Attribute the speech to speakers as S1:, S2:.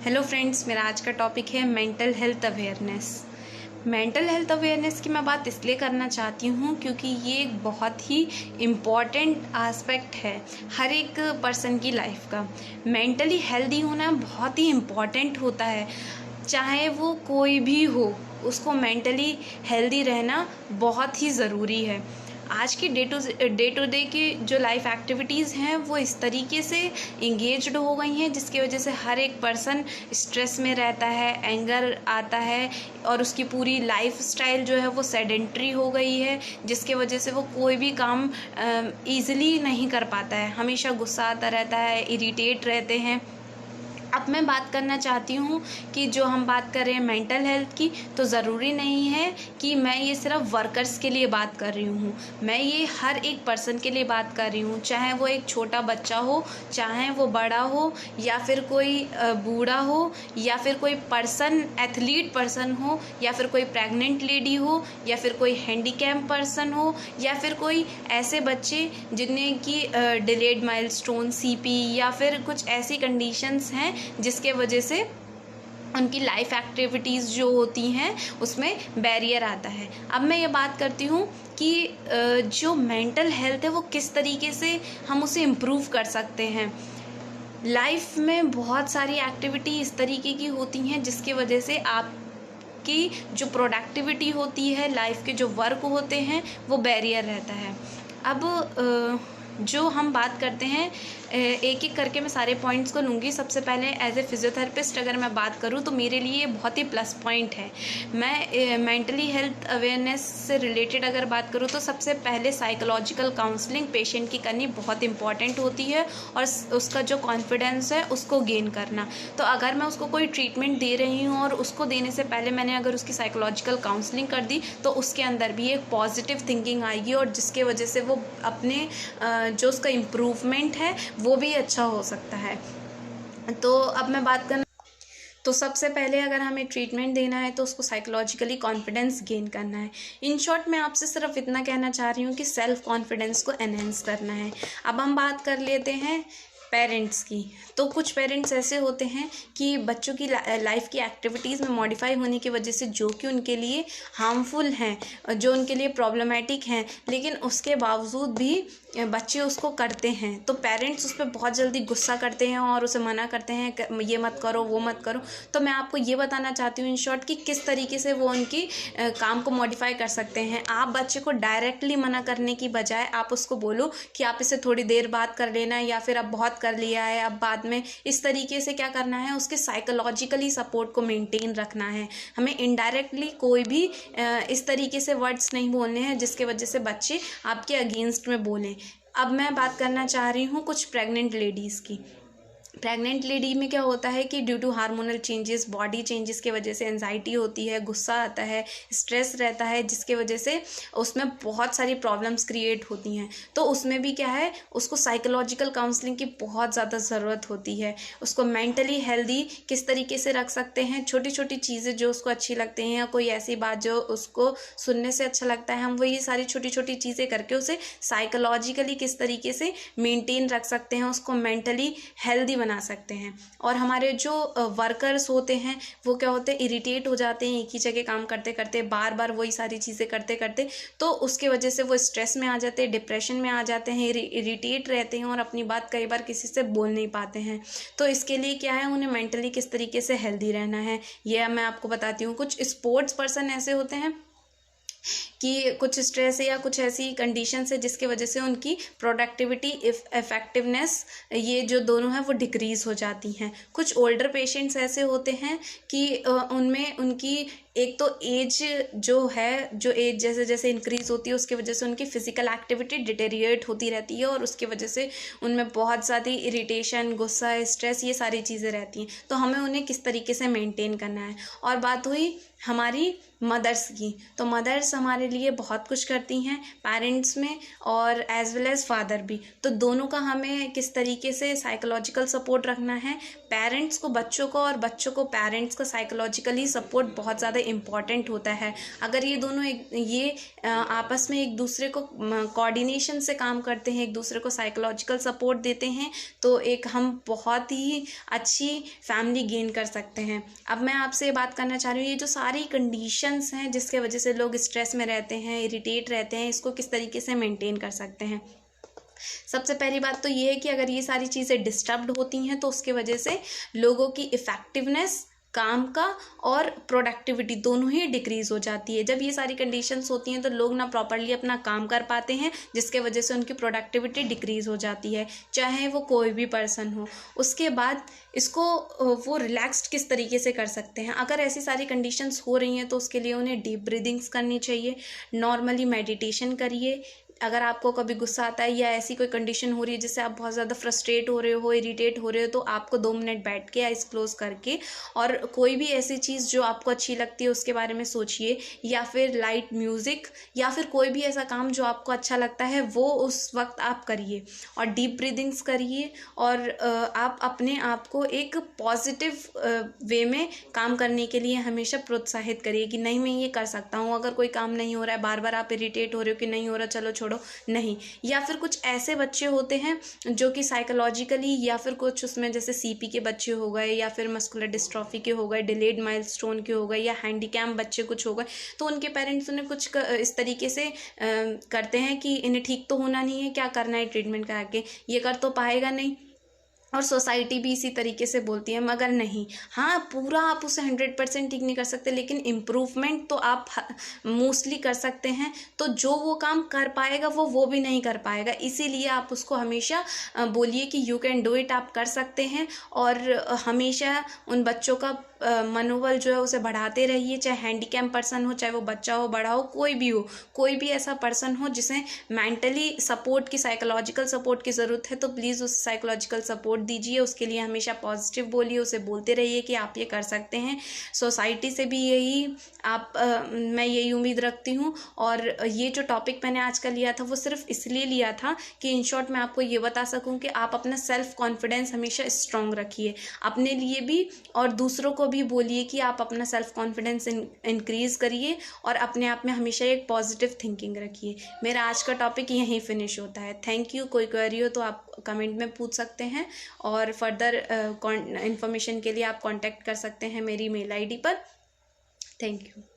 S1: Hello friends, मेरा आज का टॉपिक है mental health awareness. Mental health awareness की मैं बात इसलिए करना चाहती हूँ क्योंकि ये एक बहुत ही इम्पॉर्टेंट आस्पेक्ट है हर एक पर्सन की लाइफ का। मेंटली हेल्दी होना बहुत ही इम्पॉर्टेंट होता है, चाहे वो कोई भी हो, उसको मेंटली हेल्दी रहना बहुत ही ज़रूरी है। आज की डे टू डे की जो लाइफ एक्टिविटीज़ हैं वो इस तरीके से इंगेज्ड हो गई हैं जिसकी वजह से हर एक पर्सन स्ट्रेस में रहता है, एंगर आता है और उसकी पूरी लाइफ स्टाइल जो है वो सेडेंट्री हो गई है, जिसके वजह से वो कोई भी काम ईज़िली नहीं कर पाता है, हमेशा गुस्सा आता रहता है, इरिटेट रहते हैं। अब मैं बात करना चाहती हूँ कि जो हम बात कर रहे हैं मेंटल हेल्थ की, तो ज़रूरी नहीं है कि मैं ये सिर्फ वर्कर्स के लिए बात कर रही हूँ, मैं ये हर एक पर्सन के लिए बात कर रही हूँ, चाहे वो एक छोटा बच्चा हो, चाहे वो बड़ा हो, या फिर कोई बूढ़ा हो, या फिर कोई पर्सन एथलीट पर्सन हो, या फिर कोई प्रेग्नेंट लेडी हो, या फिर कोई हैंडीकैप पर्सन हो, या फिर कोई ऐसे बच्चे जिन्हें कि डिलेड माइलस्टोन, सीपी, या फिर कुछ ऐसी कंडीशंस हैं जिसके वजह से उनकी लाइफ एक्टिविटीज़ जो होती हैं उसमें बैरियर आता है। अब मैं ये बात करती हूँ कि जो मेंटल हेल्थ है वो किस तरीके से हम उसे इम्प्रूव कर सकते हैं। लाइफ में बहुत सारी एक्टिविटी इस तरीके की होती हैं जिसकी वजह से आपकी जो प्रोडक्टिविटी होती है, लाइफ के जो वर्क होते हैं, वो बैरियर रहता है। अब जो हम बात करते हैं, एक एक करके मैं सारे पॉइंट्स को लूँगी। सबसे पहले एज ए फिज़ियोथेरेपिस्ट अगर मैं बात करूँ तो मेरे लिए ये बहुत ही प्लस पॉइंट है। मैं मेंटली हेल्थ अवेयरनेस से रिलेटेड अगर बात करूँ तो सबसे पहले साइकोलॉजिकल काउंसलिंग पेशेंट की करनी बहुत इंपॉर्टेंट होती है और उसका जो कॉन्फिडेंस है उसको गेन करना। तो अगर मैं उसको कोई ट्रीटमेंट दे रही हूँ और उसको देने से पहले मैंने अगर उसकी साइकोलॉजिकल काउंसलिंग कर दी तो उसके अंदर भी एक पॉजिटिव थिंकिंग आएगी और जिसके वजह से वो अपने जो उसका इम्प्रूवमेंट है वो भी अच्छा हो सकता है। तो अब मैं बात करना, तो सबसे पहले अगर हमें ट्रीटमेंट देना है तो उसको साइकोलॉजिकली कॉन्फिडेंस गेन करना है। इन शॉर्ट मैं आपसे सिर्फ इतना कहना चाह रही हूँ कि सेल्फ कॉन्फिडेंस को एनहेंस करना है। अब हम बात कर लेते हैं पेरेंट्स की। तो कुछ पेरेंट्स ऐसे होते हैं कि बच्चों की लाइफ की एक्टिविटीज़ में मॉडिफाई होने की वजह से जो कि उनके लिए हार्मफुल हैं, जो उनके लिए प्रॉब्लमेटिक हैं, लेकिन उसके बावजूद भी बच्चे उसको करते हैं, तो पेरेंट्स उस पर बहुत जल्दी गुस्सा करते हैं और उसे मना करते हैं ये मत करो, वो मत करो। तो मैं आपको ये बताना चाहती हूँ इन शॉर्ट कि किस तरीके से वो उनकी काम को मॉडिफाई कर सकते हैं। आप बच्चे को डायरेक्टली मना करने की बजाय आप उसको बोलो कि आप इसे थोड़ी देर बाद कर लेना, या फिर अब बहुत कर लिया है, अब बाद में। इस तरीके से क्या करना है, उसके साइकोलॉजिकली सपोर्ट को मेंटेन रखना है। हमें इनडायरेक्टली कोई भी इस तरीके से वर्ड्स नहीं बोलने हैं जिसके वजह से बच्चे आपके अगेंस्ट में बोलें। अब मैं बात करना चाह रही हूँ कुछ प्रेग्नेंट लेडीज़ की। प्रेग्नेंट लेडी में क्या होता है कि due to hormonal changes, body changes की वजह से एंजाइटी होती है, गुस्सा आता है, स्ट्रेस रहता है, जिसके वजह से उसमें बहुत सारी प्रॉब्लम्स क्रिएट होती हैं। तो उसमें भी क्या है, उसको साइकोलॉजिकल काउंसलिंग की बहुत ज़्यादा ज़रूरत होती है। उसको मेंटली हेल्दी किस तरीके से रख सकते हैं, छोटी छोटी चीज़ें जो उसको अच्छी लगती हैं, या कोई ऐसी बात जो उसको सुनने से अच्छा लगता है, हम वो ये सारी छोटी छोटी चीज़ें करके उसे साइकोलॉजिकली किस तरीके से मेंटेन रख सकते हैं, उसको मेंटली हेल्दी बना सकते हैं। और हमारे जो वर्कर्स होते हैं वो क्या होते हैं, इरिटेट हो जाते हैं एक ही जगह काम करते करते, बार बार वही सारी चीज़ें करते करते, तो उसके वजह से वो स्ट्रेस में आ जाते हैं, डिप्रेशन में आ जाते हैं, इरिटेट रहते हैं और अपनी बात कई बार किसी से बोल नहीं पाते हैं। तो इसके लिए क्या है, उन्हें मेंटली किस तरीके से हेल्दी रहना है ये मैं आपको बताती हूँ। कुछ स्पोर्ट्स पर्सन ऐसे होते हैं कि कुछ स्ट्रेस है या कुछ ऐसी कंडीशंस है जिसकी वजह से उनकी प्रोडक्टिविटी, इफ़ेक्टिवनेस, ये जो दोनों हैं वो डिक्रीज़ हो जाती हैं। कुछ ओल्डर पेशेंट्स ऐसे होते हैं कि उनमें उनकी एक तो एज जो है, जो एज जैसे जैसे इंक्रीज़ होती है उसकी वजह से उनकी फ़िज़िकल एक्टिविटी डिटेरिएट होती रहती है और उसकी वजह से उनमें बहुत ज़्यादा इरिटेशन, गुस्सा, स्ट्रेस, ये सारी चीज़ें रहती हैं। तो हमें उन्हें किस तरीके से मेंटेन करना है। और बात हुई हमारी मदर्स की, तो मदर्स हमारे लिए बहुत कुछ करती हैं पेरेंट्स में, और एज वेल एज़ फादर भी। तो दोनों का हमें किस तरीके से साइकोलॉजिकल सपोर्ट रखना है, पेरेंट्स को बच्चों को और बच्चों को पेरेंट्स को साइकोलॉजिकली सपोर्ट बहुत ज़्यादा इम्पॉर्टेंट होता है। अगर ये दोनों आपस में एक दूसरे को कोऑर्डिनेशन से काम करते हैं, एक दूसरे को साइकोलॉजिकल सपोर्ट देते हैं, तो एक हम बहुत ही अच्छी फैमिली गेन कर सकते हैं। अब मैं आपसे बात करना चाह रही हूँ, ये जो सारी कंडीशंस हैं जिसके वजह से लोग स्ट्रेस में रहते हैं, इरिटेट रहते हैं, इसको किस तरीके से मेंटेन कर सकते हैं। सबसे पहली बात तो ये है कि अगर ये सारी चीज़ें डिस्टर्ब्ड होती हैं तो उसके वजह से लोगों की इफ़ेक्टिवनेस काम का और प्रोडक्टिविटी दोनों ही डिक्रीज़ हो जाती है। जब ये सारी कंडीशंस होती हैं तो लोग ना प्रॉपरली अपना काम कर पाते हैं, जिसके वजह से उनकी प्रोडक्टिविटी डिक्रीज़ हो जाती है, चाहे वो कोई भी पर्सन हो। उसके बाद इसको वो रिलैक्स्ड किस तरीके से कर सकते हैं। अगर ऐसी सारी कंडीशंस हो रही हैं तो उसके लिए उन्हें डीप ब्रीदिंग्स करनी चाहिए, नॉर्मली मेडिटेशन करिए। अगर आपको कभी गुस्सा आता है या ऐसी कोई कंडीशन हो रही है जिससे आप बहुत ज़्यादा फ्रस्ट्रेट हो रहे हो, इरिटेट हो रहे हो, तो आपको 2 मिनट बैठ के आइज़ क्लोज करके और कोई भी ऐसी चीज़ जो आपको अच्छी लगती है उसके बारे में सोचिए, या फिर लाइट म्यूज़िक या फिर कोई भी ऐसा काम जो आपको अच्छा लगता है वो उस वक्त आप करिए और डीप ब्रीदिंग्स करिए। और आप अपने आप को एक पॉजिटिव वे में काम करने के लिए हमेशा प्रोत्साहित करिए कि नहीं, मैं ये कर सकता हूँ। अगर कोई काम नहीं हो रहा है, बार बार आप इरिटेट हो रहे हो कि नहीं हो रहा, चलो छोड़ो, नहीं। या फिर कुछ ऐसे बच्चे होते हैं जो कि साइकोलॉजिकली या फिर कुछ उसमें जैसे सीपी के बच्चे हो गए या फिर मस्कुलर डिस्ट्रॉफी के हो गए, डिलेड माइलस्टोन के हो गए या हैंडीकैम बच्चे कुछ हो गए, तो उनके पेरेंट्स उन्हें कुछ इस तरीके से करते हैं कि इन्हें ठीक तो होना नहीं है, क्या करना है ट्रीटमेंट करा के, ये कर तो पाएगा नहीं। और सोसाइटी भी इसी तरीके से बोलती है, मगर नहीं, हाँ पूरा आप उसे 100% ठीक नहीं कर सकते, लेकिन इम्प्रूवमेंट तो आप मोस्टली कर सकते हैं। तो जो वो काम कर पाएगा वो भी नहीं कर पाएगा, इसीलिए आप उसको हमेशा बोलिए कि यू कैन डू इट, आप कर सकते हैं। और हमेशा उन बच्चों का मनोबल जो है उसे बढ़ाते रहिए, चाहे हैंडीकैम पर्सन हो, चाहे वो बच्चा हो, बड़ा हो, कोई भी ऐसा पर्सन हो जिसे मेंटली सपोर्ट की, साइकोलॉजिकल सपोर्ट की ज़रूरत है, तो प्लीज़ उस साइकोलॉजिकल सपोर्ट दीजिए। उसके लिए हमेशा पॉजिटिव बोलिए, उसे बोलते रहिए कि आप ये कर सकते हैं। सोसाइटी से भी मैं यही उम्मीद रखती हूँ। और ये जो टॉपिक मैंने आज का लिया था वो सिर्फ इसलिए लिया था कि इन शॉर्ट मैं आपको ये बता सकूँ कि आप अपना सेल्फ कॉन्फिडेंस हमेशा स्ट्रॉन्ग रखिए, अपने लिए भी और दूसरों को भी बोलिए कि आप अपना सेल्फ कॉन्फिडेंस इंक्रीज़ करिए और अपने आप में हमेशा एक पॉजिटिव थिंकिंग रखिए। मेरा आज का टॉपिक यहीं फिनिश होता है। Thank you. कोई क्वेरी हो तो आप कमेंट में पूछ सकते हैं और फर्दर इन्फॉर्मेशन के लिए आप कांटेक्ट कर सकते हैं मेरी मेल आईडी पर। Thank you.